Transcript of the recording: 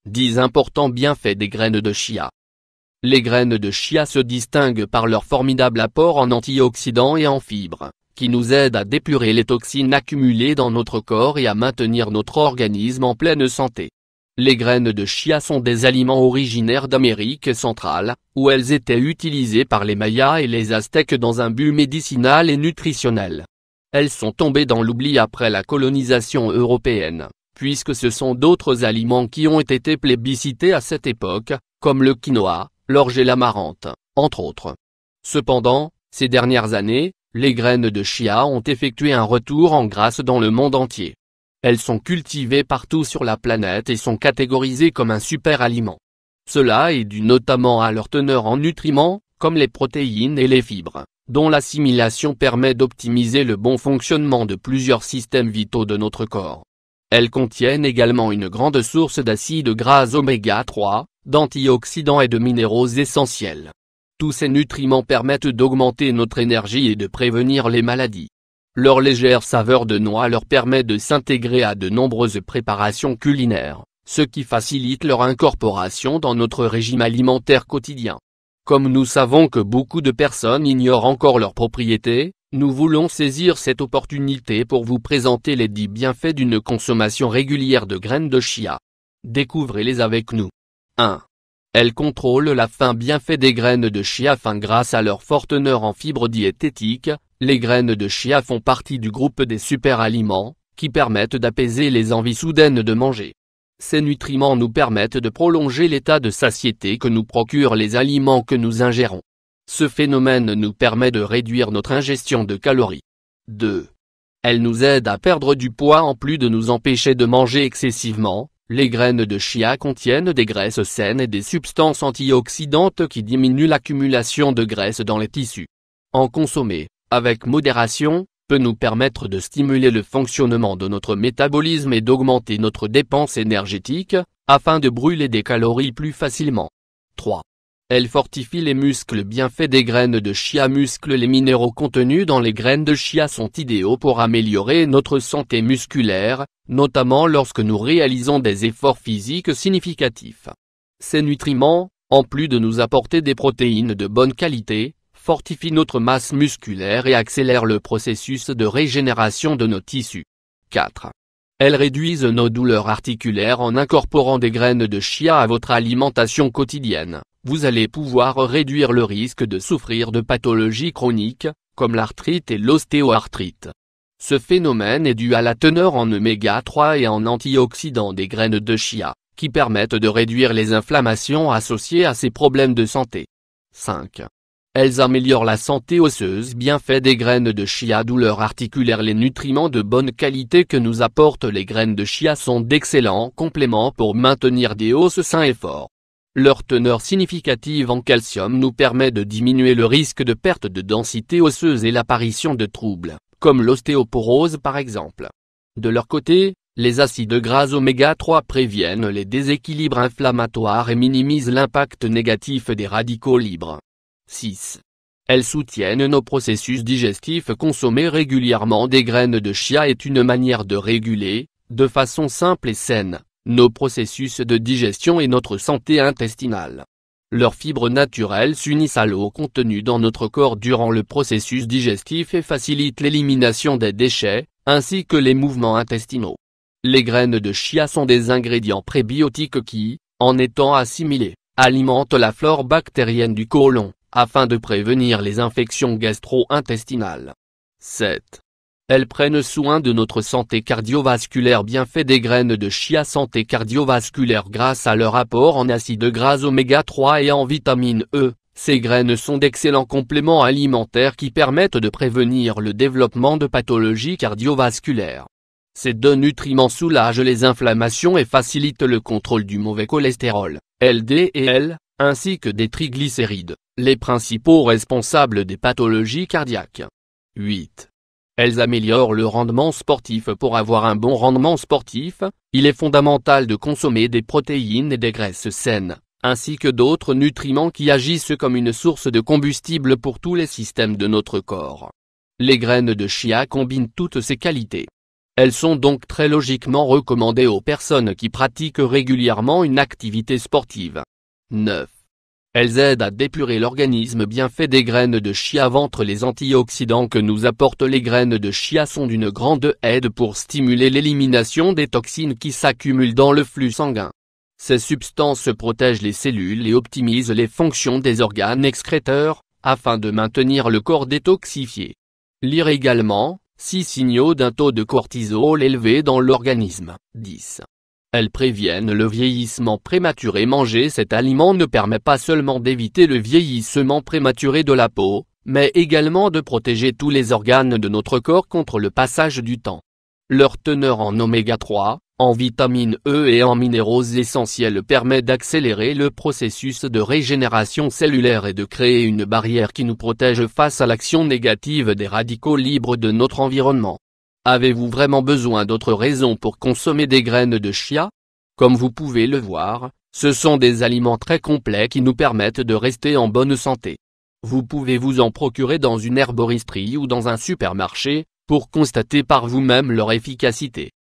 10 importants bienfaits des graines de chia. Les graines de chia se distinguent par leur formidable apport en antioxydants et en fibres, qui nous aident à dépurer les toxines accumulées dans notre corps et à maintenir notre organisme en pleine santé. Les graines de chia sont des aliments originaires d'Amérique centrale, où elles étaient utilisées par les Mayas et les Aztèques dans un but médicinal et nutritionnel. Elles sont tombées dans l'oubli après la colonisation européenne, puisque ce sont d'autres aliments qui ont été plébiscités à cette époque, comme le quinoa, l'orge et l'amarante, entre autres. Cependant, ces dernières années, les graines de chia ont effectué un retour en grâce dans le monde entier. Elles sont cultivées partout sur la planète et sont catégorisées comme un super aliment. Cela est dû notamment à leur teneur en nutriments, comme les protéines et les fibres, dont l'assimilation permet d'optimiser le bon fonctionnement de plusieurs systèmes vitaux de notre corps. Elles contiennent également une grande source d'acides gras oméga 3, d'antioxydants et de minéraux essentiels. Tous ces nutriments permettent d'augmenter notre énergie et de prévenir les maladies. Leur légère saveur de noix leur permet de s'intégrer à de nombreuses préparations culinaires, ce qui facilite leur incorporation dans notre régime alimentaire quotidien. Comme nous savons que beaucoup de personnes ignorent encore leurs propriétés, nous voulons saisir cette opportunité pour vous présenter les 10 bienfaits d'une consommation régulière de graines de chia. Découvrez-les avec nous. 1. Elles contrôlent la faim. Bienfait des graines de chia. Grâce à leur forte teneur en fibres diététiques, les graines de chia font partie du groupe des super-aliments, qui permettent d'apaiser les envies soudaines de manger. Ces nutriments nous permettent de prolonger l'état de satiété que nous procurent les aliments que nous ingérons. Ce phénomène nous permet de réduire notre ingestion de calories. 2. Elles nous aident à perdre du poids en plus de nous empêcher de manger excessivement. Les graines de chia contiennent des graisses saines et des substances antioxydantes qui diminuent l'accumulation de graisse dans les tissus. En consommer, avec modération, peut nous permettre de stimuler le fonctionnement de notre métabolisme et d'augmenter notre dépense énergétique, afin de brûler des calories plus facilement. 3. Elles fortifient les muscles. Bienfait des graines de chia. Muscles. Les minéraux contenus dans les graines de chia sont idéaux pour améliorer notre santé musculaire, notamment lorsque nous réalisons des efforts physiques significatifs. Ces nutriments, en plus de nous apporter des protéines de bonne qualité, fortifient notre masse musculaire et accélèrent le processus de régénération de nos tissus. 4. Elles réduisent nos douleurs articulaires. En incorporant des graines de chia à votre alimentation quotidienne, vous allez pouvoir réduire le risque de souffrir de pathologies chroniques, comme l'arthrite et l'ostéoarthrite. Ce phénomène est dû à la teneur en oméga 3 et en antioxydants des graines de chia, qui permettent de réduire les inflammations associées à ces problèmes de santé. 5. Elles améliorent la santé osseuse. Bienfait des graines de chia. Douleurs articulaires. Les nutriments de bonne qualité que nous apportent les graines de chia sont d'excellents compléments pour maintenir des os sains et forts. Leur teneur significative en calcium nous permet de diminuer le risque de perte de densité osseuse et l'apparition de troubles, comme l'ostéoporose par exemple. De leur côté, les acides gras oméga 3 préviennent les déséquilibres inflammatoires et minimisent l'impact négatif des radicaux libres. 6. Elles soutiennent nos processus digestifs. Consommer régulièrement des graines de chia est une manière de réguler, de façon simple et saine, nos processus de digestion et notre santé intestinale. Leurs fibres naturelles s'unissent à l'eau contenue dans notre corps durant le processus digestif et facilitent l'élimination des déchets, ainsi que les mouvements intestinaux. Les graines de chia sont des ingrédients prébiotiques qui, en étant assimilés, alimentent la flore bactérienne du côlon, afin de prévenir les infections gastro-intestinales. 7. Elles prennent soin de notre santé cardiovasculaire. Bienfait des graines de chia. Santé cardiovasculaire. Grâce à leur apport en acides gras oméga 3 et en vitamine E, ces graines sont d'excellents compléments alimentaires qui permettent de prévenir le développement de pathologies cardiovasculaires. Ces 2 nutriments soulagent les inflammations et facilitent le contrôle du mauvais cholestérol, LDL, ainsi que des triglycérides, les principaux responsables des pathologies cardiaques. 8. Elles améliorent le rendement sportif. Pour avoir un bon rendement sportif, il est fondamental de consommer des protéines et des graisses saines, ainsi que d'autres nutriments qui agissent comme une source de combustible pour tous les systèmes de notre corps. Les graines de chia combinent toutes ces qualités. Elles sont donc très logiquement recommandées aux personnes qui pratiquent régulièrement une activité sportive. 9. Elles aident à dépurer l'organisme. Bienfait des graines de chia. Ventre. Les antioxydants que nous apportent les graines de chia sont d'une grande aide pour stimuler l'élimination des toxines qui s'accumulent dans le flux sanguin. Ces substances protègent les cellules et optimisent les fonctions des organes excréteurs, afin de maintenir le corps détoxifié. Lire également, 6 signaux d'un taux de cortisol élevé dans l'organisme. 10. Elles préviennent le vieillissement prématuré. Manger cet aliment ne permet pas seulement d'éviter le vieillissement prématuré de la peau, mais également de protéger tous les organes de notre corps contre le passage du temps. Leur teneur en oméga 3, en vitamine E et en minéraux essentiels permet d'accélérer le processus de régénération cellulaire et de créer une barrière qui nous protège face à l'action négative des radicaux libres de notre environnement. Avez-vous vraiment besoin d'autres raisons pour consommer des graines de chia? Comme vous pouvez le voir, ce sont des aliments très complets qui nous permettent de rester en bonne santé. Vous pouvez vous en procurer dans une herboristerie ou dans un supermarché, pour constater par vous-même leur efficacité.